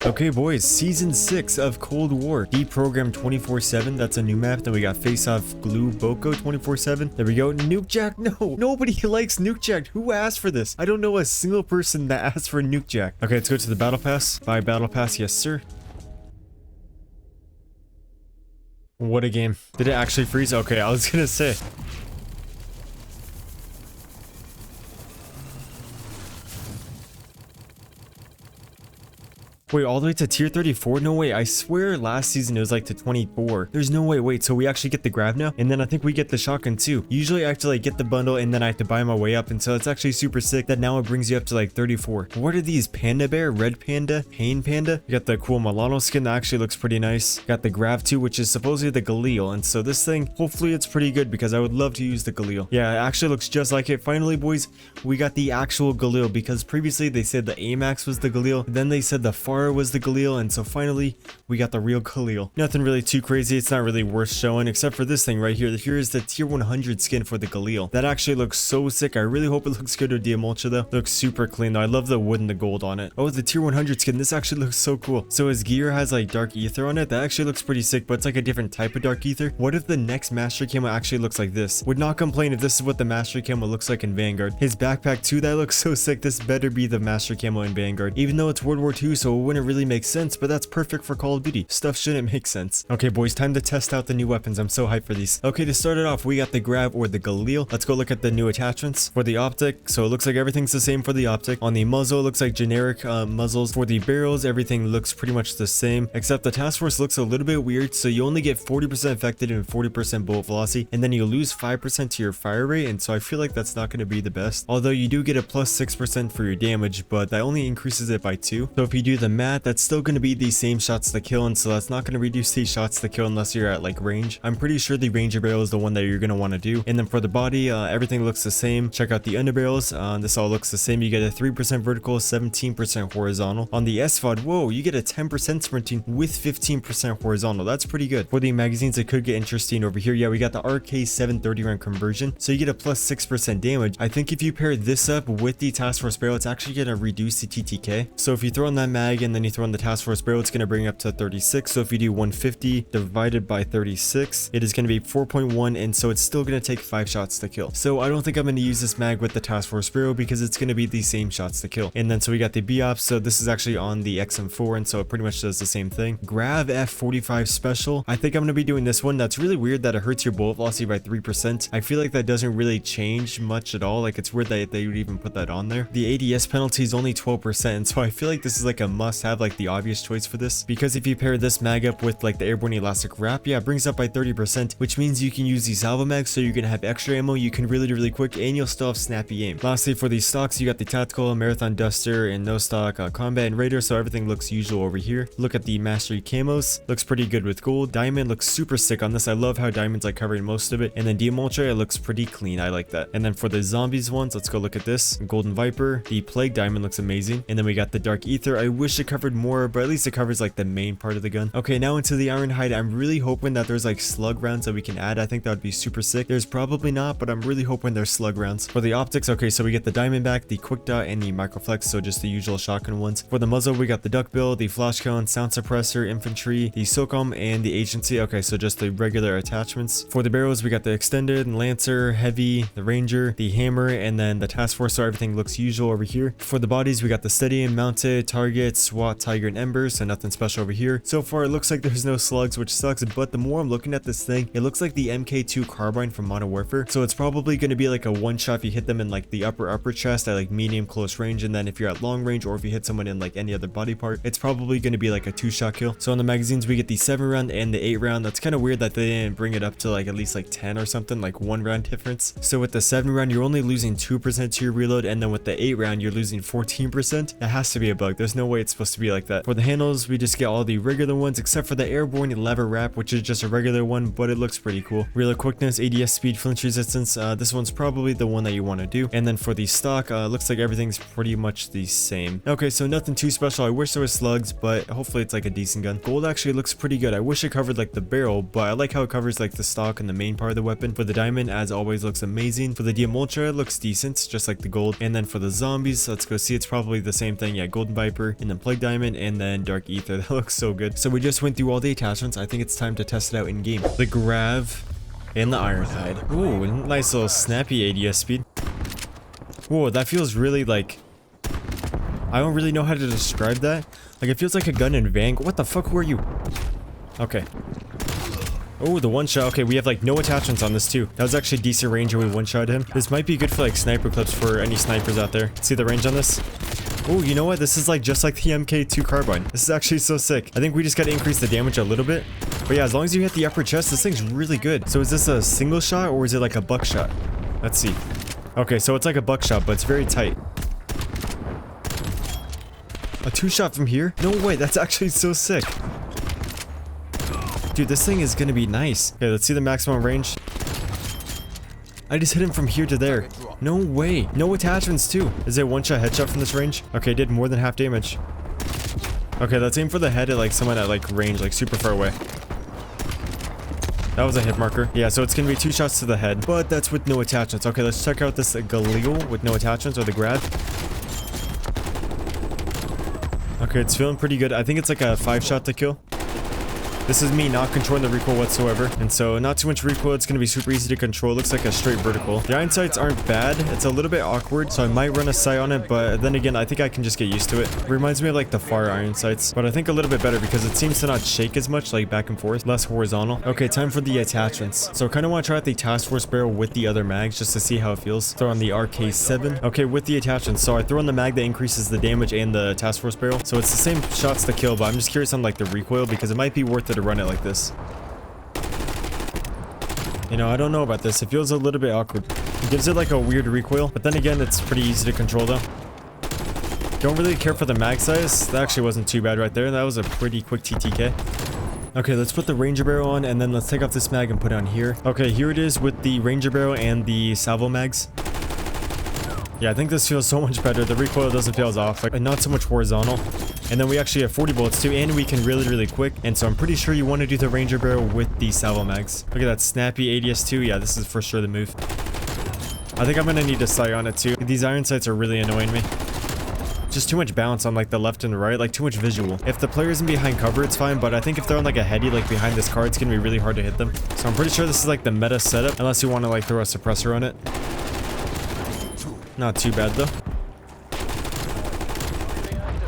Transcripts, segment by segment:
Okay boys, season 6 of Cold War. Deprogram 24/7, that's a new map. Then we got Face Off Glue Boko 24/7. There we go. Nuke Jack, no, nobody likes Nuke Jack. Who asked for this? I don't know a single person that asked for Nuke Jack. Okay, let's go to the battle pass. Buy battle pass, yes sir. What a game. Did it actually freeze? Okay, I was gonna say. Wait, all the way to tier 34? No way, I swear last season it was like to 24. There's no way. Wait, so we actually get the Grav now? And then I think we get the shotgun too. Usually I have to like get the bundle and then I have to buy my way up, and so it's actually super sick that now it brings you up to like 34. What are these? Panda Bear? Red Panda? Pain Panda? You got the cool Milano skin that actually looks pretty nice. Got the Grav too, which is supposedly the Galil, and so this thing, hopefully it's pretty good because I would love to use the Galil. Yeah, it actually looks just like it. Finally boys, we got the actual Galil, because previously they said the AMAX was the Galil, then they said the FAR was the Galil, and so finally we got the real Galil. Nothing really too crazy, it's not really worth showing except for this thing right here. Here is the tier 100 skin for the Galil. That actually looks so sick. I really hope it looks good with Diamultra though. It looks super clean though. I love the wood and the gold on it. Oh, the tier 100 skin, this actually looks so cool. So his gear has like dark ether on it. That actually looks pretty sick, but it's like a different type of dark ether. What if the next master camo actually looks like this? Would not complain if this is what the master camo looks like in Vanguard. His backpack too, that looks so sick. This better be the master camo in Vanguard, even though it's World War II, so it wouldn't really make sense, but that's perfect for Call of Duty. Stuff shouldn't make sense. Okay boys, time to test out the new weapons. I'm so hyped for these. Okay, to start it off, we got the Grav or the Galil. Let's go look at the new attachments. For the optic, so it looks like everything's the same for the optic. On the muzzle, it looks like generic muzzles. For the barrels, everything looks pretty much the same, except the task force looks a little bit weird. So you only get 40% affected and 40% bullet velocity, and then you lose 5% to your fire rate, and so I feel like that's not going to be the best. Although you do get a plus 6% for your damage, but that only increases it by 2. So if you do the math, that's still going to be the same shots to kill, and so that's not going to reduce these shots to kill unless you're at like range. I'm pretty sure the ranger barrel is the one that you're going to want to do. And then for the body, everything looks the same. Check out the underbarrels. This all looks the same. You get a 3% vertical, 17% horizontal. On the SVOD, whoa, you get a 10% sprinting with 15% horizontal. That's pretty good. For the magazines, it could get interesting over here. Yeah, we got the RK 730 round conversion, so you get a plus 6% damage. I think if you pair this up with the task force barrel, it's actually going to reduce the TTK. So if you throw on that mag and then you throw on the task force barrel, it's going to bring up to 36. So if you do 150 divided by 36, it is going to be 4.1, and so it's still going to take 5 shots to kill. So I don't think I'm going to use this mag with the task force barrel because it's going to be the same shots to kill. And then so we got the BOPS, so this is actually on the XM4, and so it pretty much does the same thing. Grav F45 special, I think I'm going to be doing this one. That's really weird that it hurts your bullet velocity by 3%. I feel like that doesn't really change much at all. Like, it's weird that they would even put that on there. The ADS penalty is only 12%, and so I feel like this is like a must have, like the obvious choice for this, because if you pair this mag up with like the airborne elastic wrap, yeah, it brings up by 30%, which means you can use the salvo mag, so you're gonna have extra ammo, you can reload really quick, and you'll still have snappy aim. Lastly, for these stocks, you got the tactical, marathon duster, and no stock, combat, and raider, so everything looks usual over here. Look at the mastery camos, looks pretty good with gold. Diamond looks super sick on this. I love how diamond's like covering most of it, and then Diamultra, it looks pretty clean. I like that. And then for the zombies ones, let's go look at this. Golden Viper, the plague diamond looks amazing, and then we got the dark ether. I wish it covered more, but at least it covers like the main part of the gun. Okay, now into the IRONHIDE. I'm really hoping that there's like slug rounds that we can add. I think that would be super sick. There's probably not, but I'm really hoping there's slug rounds. For the optics, okay, so we get the diamondback, the quick dot, and the microflex, so just the usual shotgun ones. For the muzzle, we got the duckbill, the flash cone, sound suppressor, infantry, the SOCOM, and the agency. Okay, so just the regular attachments. For the barrels, we got the extended, lancer, heavy, the ranger, the hammer, and then the task force, so everything looks usual over here. For the bodies, we got the steady and mounted, target, SWAT, tiger, and embers, so nothing special over here. So far, it looks like there's no slugs, which sucks, but the more I'm looking at this thing, it looks like the MK2 carbine from Modern Warfare. So it's probably going to be like a one shot if you hit them in like the upper chest at like medium close range, and then if you're at long range or if you hit someone in like any other body part, it's probably going to be like a 2-shot kill. So on the magazines, we get the 7-round and the 8-round. That's kind of weird that they didn't bring it up to like at least like 10 or something, like 1 round difference. So with the 7-round, you're only losing 2% to your reload, and then with the 8-round, you're losing 14%. That has to be a bug. There's no way it's supposed to be like that. For the handles, we just get all the regular ones except for the airborne lever wrap, which is just a regular one, but it looks pretty cool. Reload quickness, ADS speed, flinch resistance. This one's probably the one that you want to do. And then for the stock, looks like everything's pretty much the same. Okay, so nothing too special. I wish there was slugs, but hopefully it's like a decent gun. Gold actually looks pretty good. I wish it covered like the barrel, but I like how it covers like the stock and the main part of the weapon. For the diamond, as always, looks amazing. For the Diamultra, it looks decent, just like the gold. And then for the zombies, let's go see. It's probably the same thing. Yeah, Golden Viper, and then Plague Diamond, and then Dark Ether. That looks so good. So we just went through all the attachments. I think it's time to test it out in game. The Grav and the Ironhide. Ooh, nice little snappy ADS speed. Whoa, that feels really like... I don't really know how to describe that. Like, it feels like a gun in Vanguard. What the fuck, who are you? Okay. Oh, the one shot. Okay, we have like no attachments on this too. That was actually decent range and we one-shot him. This might be good for like sniper clips for any snipers out there. See the range on this? Oh, you know what? This is like just like the MK2 carbine. This is actually so sick. I think we just got to increase the damage a little bit. But yeah, as long as you hit the upper chest, this thing's really good. So is this a single shot or is it like a buckshot? Let's see. Okay, so it's like a buckshot, but it's very tight. A 2-shot from here? No way, that's actually so sick. Dude, this thing is gonna be nice. Okay, let's see the maximum range. I just hit him from here to there. No way. No attachments too. Is it 1-shot headshot from this range? Okay, did more than half damage. Okay, let's aim for the head at like someone at like range, like super far away. That was a hit marker. Yeah, so it's gonna be 2 shots to the head, but that's with no attachments. Okay, let's check out this Galil with no attachments, or the Grav. Okay, it's feeling pretty good. I think it's like a 5-shot to kill. This is me not controlling the recoil whatsoever, and so not too much recoil. It's going to be super easy to control. It looks like a straight vertical. The iron sights aren't bad. It's a little bit awkward, so I might run a sight on it, but then again, I think I can just get used to it. It reminds me of like the fire iron sights, but I think a little bit better because it seems to not shake as much, like back and forth, less horizontal. Okay, time for the attachments. So I kind of want to try out the task force barrel with the other mags just to see how it feels. Throw on the RK7. Okay, with the attachments. So I throw on the mag that increases the damage and the task force barrel. So it's the same shots to kill, but I'm just curious on like the recoil because it might be worth it to run it like this. You know, I don't know about this. It feels a little bit awkward. It gives it like a weird recoil, but then again, it's pretty easy to control though. Don't really care for the mag size. That actually wasn't too bad right there. That was a pretty quick TTK. Okay, let's put the Ranger barrel on, and then let's take off this mag and put it on here. Okay, here it is with the Ranger barrel and the salvo mags. Yeah, I think this feels so much better. The recoil doesn't feel as off, like not so much horizontal. And then we actually have 40 bullets too, and we can really quick. And so I'm pretty sure you want to do the Ranger barrel with the salvo mags. Look at that snappy ADS too. Yeah, this is for sure the move. I think I'm gonna need a sight on it too. These iron sights are really annoying me. Just too much bounce on like the left and the right, like too much visual. If the player isn't behind cover, it's fine, but I think if they're on like a heady, like behind this car, it's gonna be really hard to hit them. So I'm pretty sure this is like the meta setup, unless you want to like throw a suppressor on it. Not too bad though.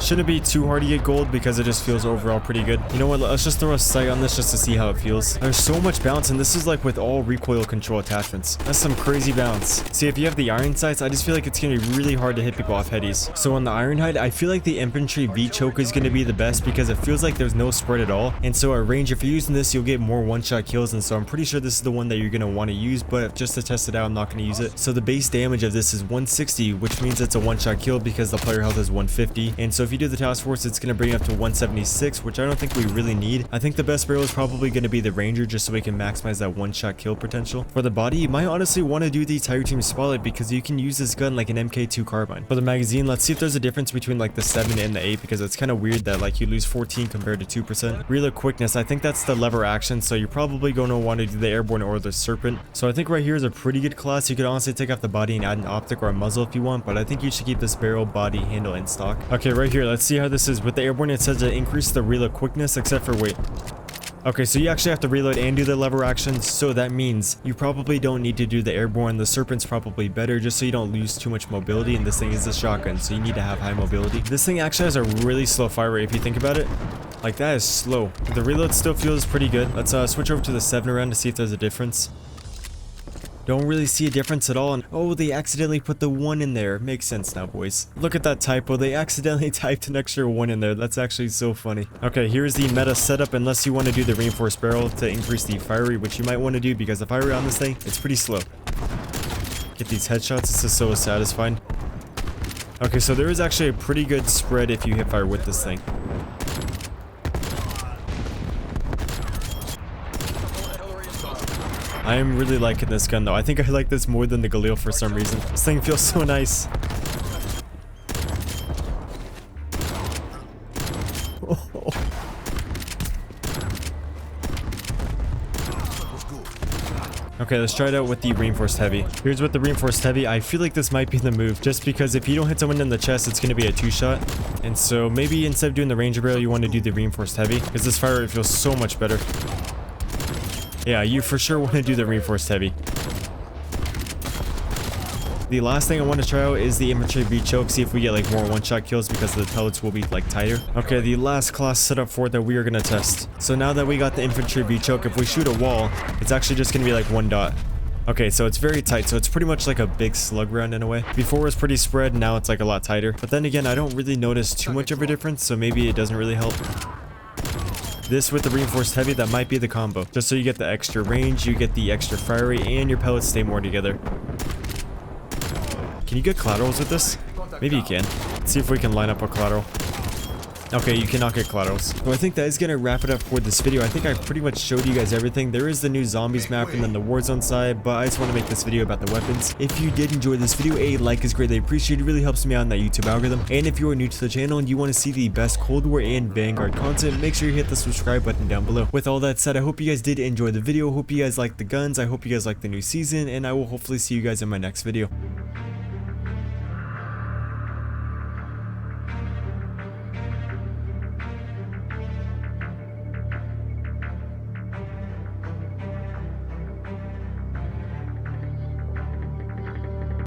Shouldn't be too hard to get gold because it just feels overall pretty good. You know what, let's just throw a sight on this just to see how it feels. There's so much bounce, and this is like with all recoil control attachments. That's some crazy bounce. See, if you have the iron sights, I just feel like it's gonna be really hard to hit people off headies. So on the Ironhide, I feel like the infantry V-choke is gonna be the best because it feels like there's no spread at all. And so at range, if you're using this, you'll get more one-shot kills, and so I'm pretty sure this is the one that you're gonna want to use, but just to test it out, I'm not gonna use it. So the base damage of this is 160, which means it's a one-shot kill because the player health is 150. And so if you do the task force, it's going to bring it up to 176, which I don't think we really need. I think the best barrel is probably going to be the Ranger just so we can maximize that one-shot kill potential. For the body, you might honestly want to do the Tiger Team Spotlight because you can use this gun like an MK2 carbine. For the magazine, let's see if there's a difference between like the 7 and the 8 because it's kind of weird that like you lose 14 compared to 2%. Reload quickness, I think that's the lever action, so you're probably going to want to do the airborne or the serpent. So I think right here is a pretty good class. You could honestly take off the body and add an optic or a muzzle if you want, but I think you should keep this barrel, body, handle in stock. Okay, right here, let's see how this is. With the airborne, it says to increase the reload quickness, except for wait. Okay, so you actually have to reload and do the lever actions, so that means you probably don't need to do the airborne. The serpent's probably better just so you don't lose too much mobility, and this thing is a shotgun, so you need to have high mobility. This thing actually has a really slow fire rate if you think about it. Like, that is slow. The reload still feels pretty good. Let's switch over to the 7 round to see if there's a difference. Don't really see a difference at all. And oh, they accidentally put the 1 in there. Makes sense now, boys. Look at that typo. They accidentally typed an extra 1 in there. That's actually so funny. Okay, here's the meta setup. Unless you want to do the reinforced barrel to increase the fire rate, which you might want to do because the fire rate on this thing, it's pretty slow. Get these headshots. This is so satisfying. Okay, so there is actually a pretty good spread if you hit fire with this thing. I am really liking this gun though. I think I like this more than the Galil for some reason. This thing feels so nice. Okay, let's try it out with the reinforced heavy. Here's with the reinforced heavy. I feel like this might be the move, just because if you don't hit someone in the chest, it's going to be a 2-shot. And so maybe instead of doing the ranger barrel, you want to do the reinforced heavy, because this fire rate feels so much better. Yeah, you for sure want to do the reinforced heavy. The last thing I want to try out is the infantry V-choke, see if we get like more one-shot kills because the pellets will be like tighter. Okay, the last class setup for it that we are going to test. So now that we got the infantry V-choke, if we shoot a wall, it's actually just going to be like 1 dot. Okay, so it's very tight, so it's pretty much like a big slug round in a way. Before it was pretty spread, now it's like a lot tighter. But then again, I don't really notice too much of a difference, so maybe it doesn't really help. This with the reinforced heavy, that might be the combo. Just so you get the extra range, you get the extra fire rate, and your pellets stay more together. Can you get collaterals with this? Maybe you can. Let's see if we can line up a collateral. Okay, you cannot get collaterals. So I think that is going to wrap it up for this video. I think I pretty much showed you guys everything. There is the new zombies map and then the Warzone side, but I just want to make this video about the weapons. If you did enjoy this video, a like is greatly appreciated. It really helps me out in that YouTube algorithm. And if you are new to the channel and you want to see the best Cold War and Vanguard content, make sure you hit the subscribe button down below. With all that said, I hope you guys did enjoy the video. Hope you guys liked the guns. I hope you guys liked the new season, and I will hopefully see you guys in my next video.